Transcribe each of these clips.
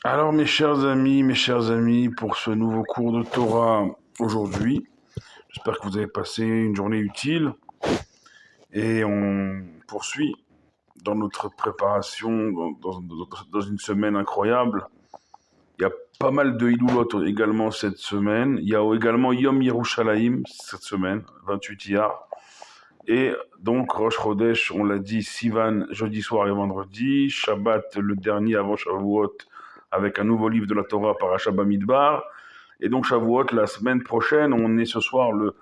Alors mes chers amis, pour ce nouveau cours de Torah aujourd'hui, j'espère que vous avez passé une journée utile et on poursuit dans notre préparation dans une semaine incroyable. Il y a pas mal de Hilulot également cette semaine. Il y a également Yom Yerushalayim cette semaine, 28 Iyar. Et donc Rosh Chodesh, on l'a dit, Sivan jeudi soir et vendredi, Shabbat le dernier avant Shavuot avec un nouveau livre de la Torah Parashat Bamidbar. Et donc Shavuot, la semaine prochaine, on est ce soir le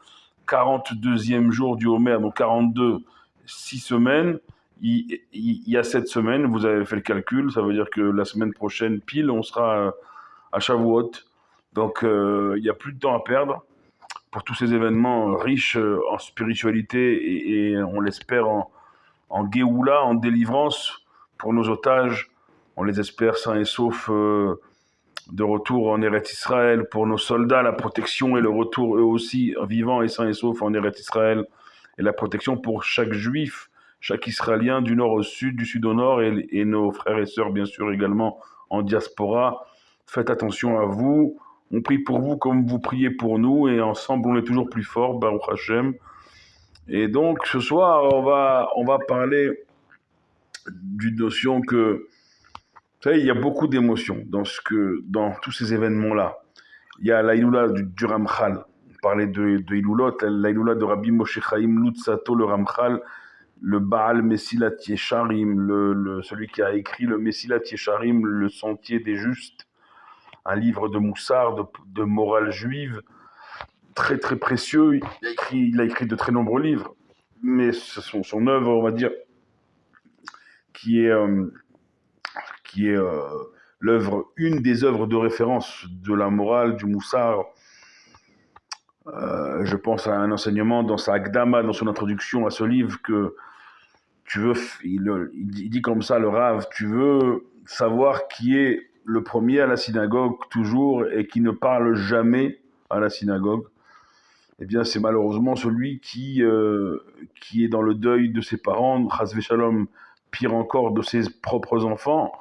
42e jour du Homer, donc 42, 6 semaines. Il y a 7 semaines, vous avez fait le calcul, ça veut dire que la semaine prochaine, pile, on sera à Shavuot. Donc il n'y a plus de temps à perdre pour tous ces événements riches en spiritualité et on l'espère en Géoula, en délivrance pour nos otages. On les espère sains et saufs de retour en Eretz Israël pour nos soldats, la protection et le retour eux aussi vivants et sains et saufs en Eretz Israël et la protection pour chaque juif, chaque Israélien du nord au sud, du sud au nord et nos frères et sœurs bien sûr également en diaspora. Faites attention à vous. On prie pour vous comme vous priez pour nous et ensemble on est toujours plus fort, Baruch Hashem. Et donc ce soir on va parler d'une notion que vous savez, il y a beaucoup d'émotions dans tous ces événements-là. Il y a l'Aïloula du Ramchal. On parlait de Iloulot, l'Aïloula de Rabbi Moshe Chaim Lutzato, le Ramchal, le Baal Messilat Yesharim, celui qui a écrit le Messilat Yesharim, le Sentier des Justes, un livre de Moussard, de morale juive, très très précieux. Il a écrit de très nombreux livres, mais son œuvre, on va dire, qui est, euh, qui est une des œuvres de référence de la morale, du Moussard. Je pense à un enseignement dans sa Agdama, dans son introduction à ce livre, que tu veux, il dit comme ça, le Rav, tu veux savoir qui est le premier à la synagogue toujours et qui ne parle jamais à la synagogue. Eh bien, c'est malheureusement celui qui est dans le deuil de ses parents, Chas Shalom, pire encore de ses propres enfants.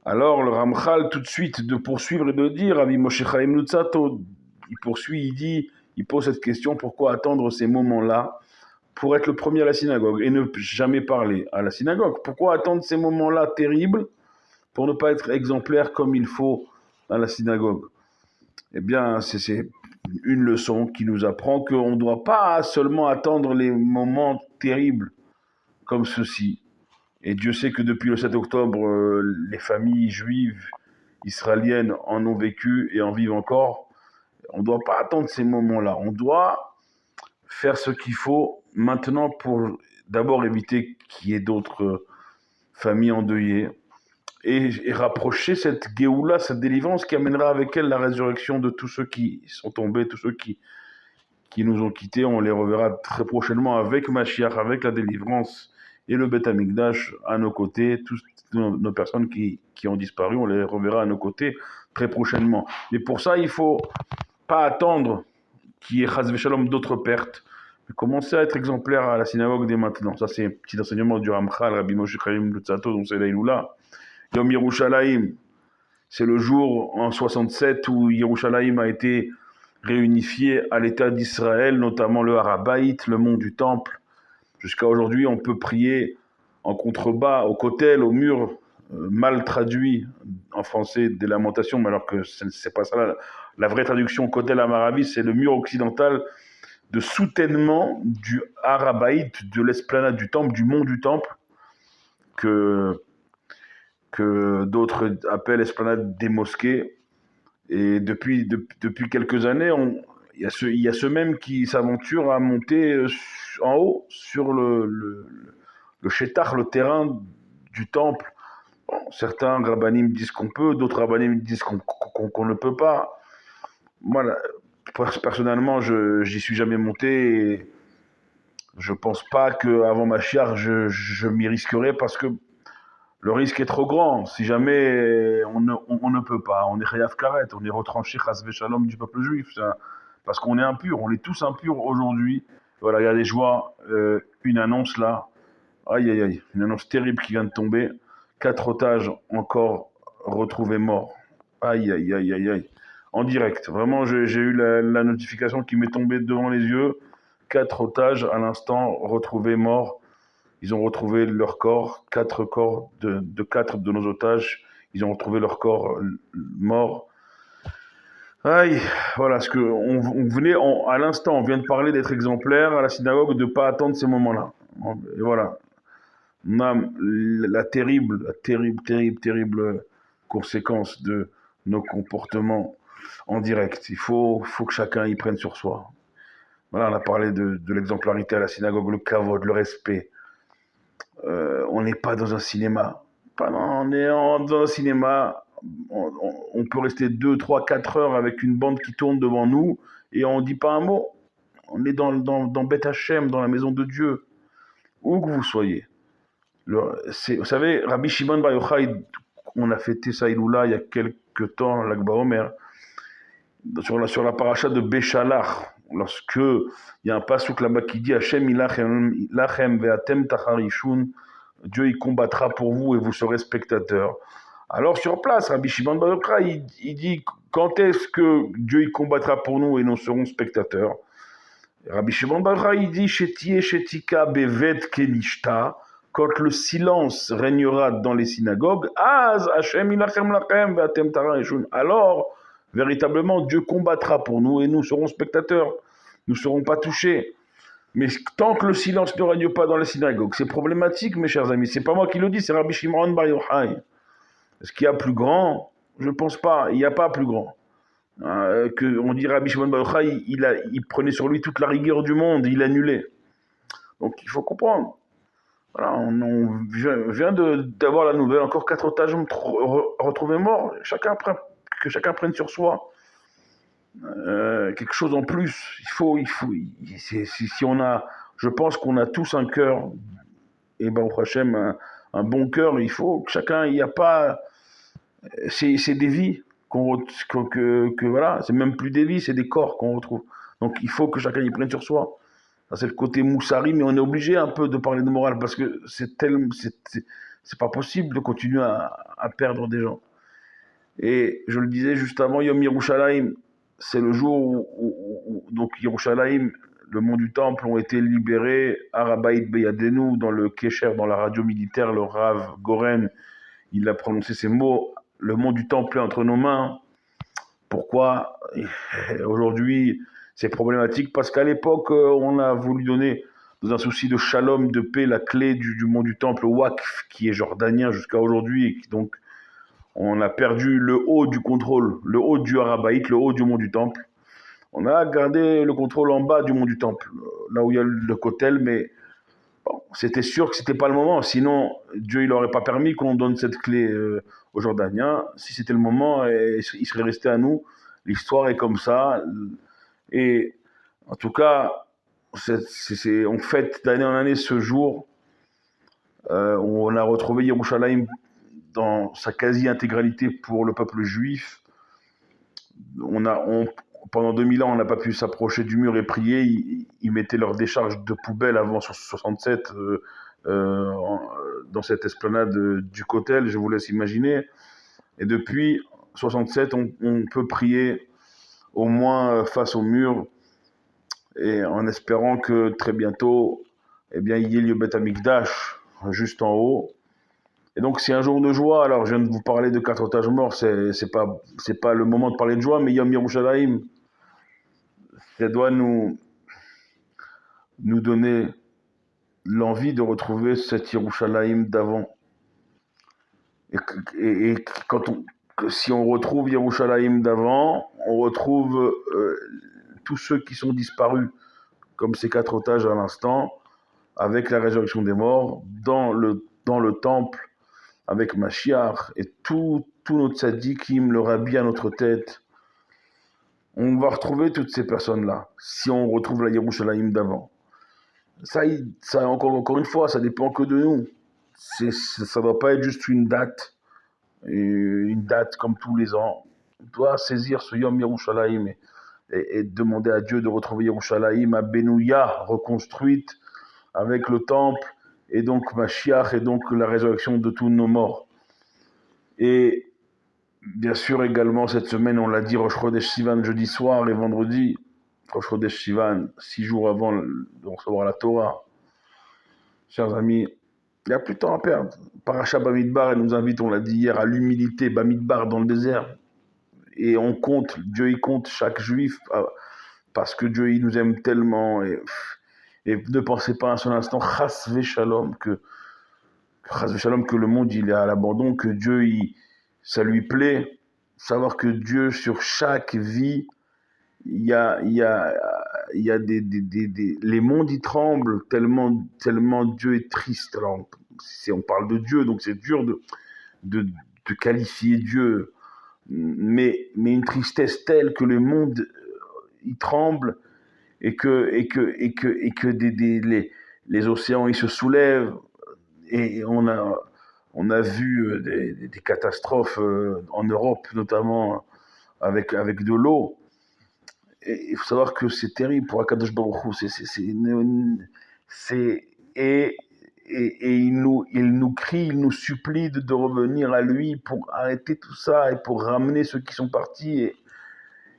Alors le Ramchal, tout de suite, de poursuivre et de dire, Rabbi Moshe Chaim Lutzato, il poursuit, il pose cette question, pourquoi attendre ces moments-là pour être le premier à la synagogue et ne jamais parler à la synagogue? Pourquoi attendre ces moments-là terribles pour ne pas être exemplaire comme il faut à la synagogue? Eh bien, c'est une leçon qui nous apprend qu'on ne doit pas seulement attendre les moments terribles comme ceux-ci. Et Dieu sait que depuis le 7 octobre, les familles juives israéliennes en ont vécu et en vivent encore. On ne doit pas attendre ces moments-là. On doit faire ce qu'il faut maintenant pour d'abord éviter qu'il y ait d'autres familles endeuillées et rapprocher cette Géoula, cette délivrance qui amènera avec elle la résurrection de tous ceux qui sont tombés, tous ceux qui nous ont quittés. On les reverra très prochainement avec Mashiach, avec la délivrance et le Beth Amikdash à nos côtés. Toutes nos personnes qui ont disparu, on les reverra à nos côtés très prochainement. Mais pour ça, il ne faut pas attendre qu'il y ait Chas Shalom d'autres pertes. Mais commencer à être exemplaire à la synagogue dès maintenant. Ça, c'est un petit enseignement du Ramchal, Rabbi Moshe Chaim Lutzato, donc c'est l'Aïloula. Yom Yerushalayim, c'est le jour en 67 où Yerushalayim a été réunifié à l'État d'Israël, notamment le Harabaït, le mont du Temple. Jusqu'à aujourd'hui, on peut prier en contrebas, au kotel, au mur, mal traduit en français des lamentations, mais alors que c'est pas ça. La vraie traduction kotel amaravi, c'est le mur occidental de soutènement du Harabaït, de l'esplanade du Temple, du mont du Temple, que, que d'autres appellent esplanade des mosquées. Et depuis quelques années, il y a ceux même qui s'aventurent à monter en haut sur le chétar, le terrain du temple. Bon, certains rabbinim disent qu'on peut, d'autres rabbinim disent qu'on ne peut pas. Moi, personnellement, j'y suis jamais monté et je pense pas qu'avant Machiar, je m'y risquerais parce que le risque est trop grand. Si jamais on ne peut pas, on est Chayav Karet, on est retranché Chas Shalom du peuple juif, parce qu'on est impur, on est tous impurs aujourd'hui. Voilà, regardez, je vois une annonce là, aïe aïe aïe, une annonce terrible qui vient de tomber. 4 otages encore retrouvés morts. Aïe, aïe, aïe, aïe, aïe. En direct. Vraiment, j'ai eu la notification qui m'est tombée devant les yeux. 4 otages à l'instant retrouvés morts. Ils ont retrouvé leur corps. 4 corps de 4 de nos otages. Ils ont retrouvé leur corps morts. Aïe, voilà, ce que on venait à l'instant, on vient de parler d'être exemplaire à la synagogue, de ne pas attendre ces moments-là. Et voilà, on a la terrible, terrible conséquence de nos comportements en direct. Il faut que chacun y prenne sur soi. Voilà, on a parlé de l'exemplarité à la synagogue, le kavod, le respect. On n'est pas dans un cinéma. On est dans un cinéma. On peut rester 2, 3, 4 heures avec une bande qui tourne devant nous et on ne dit pas un mot. On est dans Beth Hachem, dans la maison de Dieu, où que vous soyez. Vous savez, Rabbi Shimon Bar Yochai, on a fêté sa Iloula il y a quelques temps, l'Akba Omer, sur la paracha de Béchalach, lorsque il y a un passouk là-bas qui dit Hachem ilachem ve'atem tacharishun, Dieu il combattra pour vous et vous serez spectateurs. Alors sur place, Rabbi Shimon Bar Yochai, il dit quand est-ce que Dieu il combattra pour nous et nous serons spectateurs. Rabbi Shimon Bar Yochai, il dit Shetie shetika bevet kenishta, quand le silence régnera dans les synagogues, Az Hachem ilachem lachem ve'atem tacharishun. Alors véritablement, Dieu combattra pour nous et nous serons spectateurs. Nous ne serons pas touchés. Mais tant que le silence ne règne pas dans la synagogue, c'est problématique, mes chers amis. C'est pas moi qui le dis, c'est Rabbi Shimon Bar Yochai. Est-ce qu'il y a plus grand? Je ne pense pas. Il n'y a pas plus grand. On dit Rabbi Shimon Bar Yochai, il prenait sur lui toute la rigueur du monde, il annulait. Donc il faut comprendre. Voilà, on vient d'avoir la nouvelle, encore 4 otages retrouvés morts. Que chacun prenne sur soi. Quelque chose en plus. Si on a, je pense qu'on a tous un cœur, et Baruch Hashem, un bon cœur, il faut que chacun, il n'y a pas, c'est des vies voilà, c'est même plus des vies, c'est des corps qu'on retrouve. Donc il faut que chacun y prenne sur soi. Ça, c'est le côté moussari, mais on est obligé un peu de parler de morale parce que c'est pas possible de continuer à perdre des gens. Et je le disais juste avant, Yom Yerushalayim, c'est le jour où donc Yerushalayim, le mont du Temple, ont été libérés. Harabait Beyadenu, dans le Kesher, dans la radio militaire, le Rav Goren, il a prononcé ces mots, le mont du Temple est entre nos mains. Pourquoi aujourd'hui c'est problématique? Parce qu'à l'époque, on a voulu donner, dans un souci de shalom, de paix, la clé du mont du Temple au Waqf, qui est jordanien jusqu'à aujourd'hui, et qui donc on a perdu le haut du contrôle, le haut du Harabait, le haut du mont du Temple. On a gardé le contrôle en bas du mont du Temple, là où il y a le Kotel, mais bon, c'était sûr que c'était pas le moment. Sinon, Dieu il n'aurait pas permis qu'on donne cette clé aux Jordaniens. Si c'était le moment, il serait resté à nous. L'histoire est comme ça. Et en tout cas, on fête d'année en année ce jour. On a retrouvé Yerushalayim dans sa quasi-intégralité pour le peuple juif. Pendant 2000 ans, on n'a pas pu s'approcher du mur et prier. Ils mettaient leurs décharges de poubelles avant 67 dans cette esplanade du Kotel, je vous laisse imaginer. Et depuis 67, on peut prier au moins face au mur, et en espérant que très bientôt, il y ait le Beth Amikdash juste en haut. Et donc c'est un jour de joie. Alors je viens de vous parler de 4 otages morts, c'est pas le moment de parler de joie, mais Yom Yerushalayim, ça doit nous donner l'envie de retrouver cette Yerushalayim d'avant. Et si on retrouve Yerushalayim d'avant, on retrouve tous ceux qui sont disparus, comme ces 4 otages à l'instant, avec la résurrection des morts, dans le temple, avec Mashiach, et tout notre tzadikim, le rabbi à notre tête. On va retrouver toutes ces personnes-là, si on retrouve la Yerushalayim d'avant. Ça encore une fois, ça dépend que de nous. Ça ne doit pas être juste une date comme tous les ans. On doit saisir ce Yom Yerushalayim et demander à Dieu de retrouver Yerushalayim à Benouya, reconstruite avec le temple, et donc Mashiach, et donc la résurrection de tous nos morts. Et Bien sûr, également, cette semaine, on l'a dit, Rosh Chodesh Sivan jeudi soir et vendredi. Rosh Chodesh Sivan, 6 jours avant de recevoir la Torah. Chers amis, il n'y a plus de temps à perdre. Parasha Bamidbar, elle nous invite, on l'a dit hier, à l'humilité, Bamidbar dans le désert. Et on compte, Dieu il compte chaque juif parce que Dieu il nous aime tellement. Et ne pensez pas un seul instant, Chas Shalom, que le monde il est à l'abandon, que Dieu ça lui plaît. Savoir que Dieu, sur chaque vie, il y a, il y a, il y a les mondes y tremblent tellement Dieu est triste. Alors, on parle de Dieu, donc c'est dur de, de qualifier Dieu, mais une tristesse telle que le monde y tremble et que les océans ils se soulèvent et on a vu des catastrophes en Europe notamment avec de l'eau. Et il faut savoir que c'est terrible pour Akadosh Baruch Hu. Et il nous crie, il nous supplie de revenir à lui pour arrêter tout ça et pour ramener ceux qui sont partis.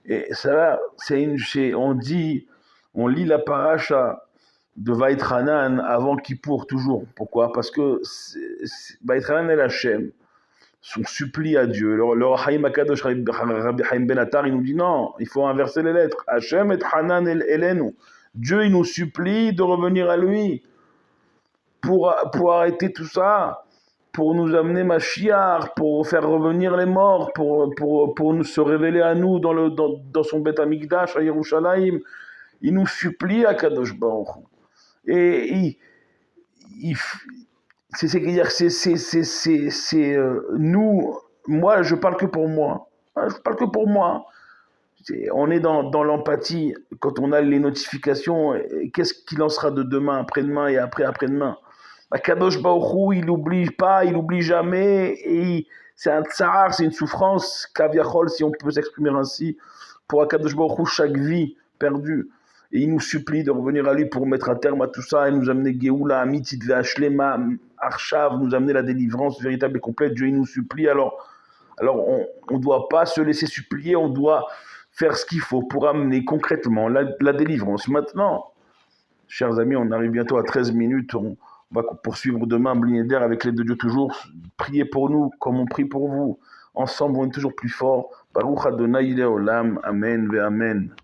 Et ça, on lit la paracha de Vaïtranan avant Kippour toujours. Pourquoi? Parce que Vaïtranan est Hachem. Son supplie à Dieu. Le Haïm Akadosh, Rabbi Haïm Ben Attar, il nous dit non, il faut inverser les lettres. Hachem et Hanan Elenu. Dieu, il nous supplie de revenir à lui pour arrêter tout ça, pour nous amener Mashiach, pour faire revenir les morts, pour nous se révéler à nous dans son Beth Amikdash à Yerushalayim. Il nous supplie à Kadosh Baruch. Et nous, moi, je parle que pour moi. Je parle que pour moi. On est dans l'empathie. Quand on a les notifications, qu'est-ce qu'il en sera de demain, après-demain et après-demain? Kadosh Baruch Hu, il n'oublie pas, il n'oublie jamais. Et c'est un tsar, c'est une souffrance, kaviachol, si on peut s'exprimer ainsi, pour Kadosh Baruch Hu, chaque vie perdue. Et il nous supplie de revenir à lui pour mettre un terme à tout ça et nous amener Géoula, Amitit, Ve'ashlema, Arshav, nous amener la délivrance véritable et complète. Dieu, il nous supplie. Alors on ne doit pas se laisser supplier, on doit faire ce qu'il faut pour amener concrètement la délivrance. Maintenant, chers amis, on arrive bientôt à 13 minutes. On va poursuivre demain Blineder avec l'aide de Dieu toujours. Priez pour nous comme on prie pour vous. Ensemble, on est toujours plus fort. Baruch Adonai Leolam. Amen ve Amen.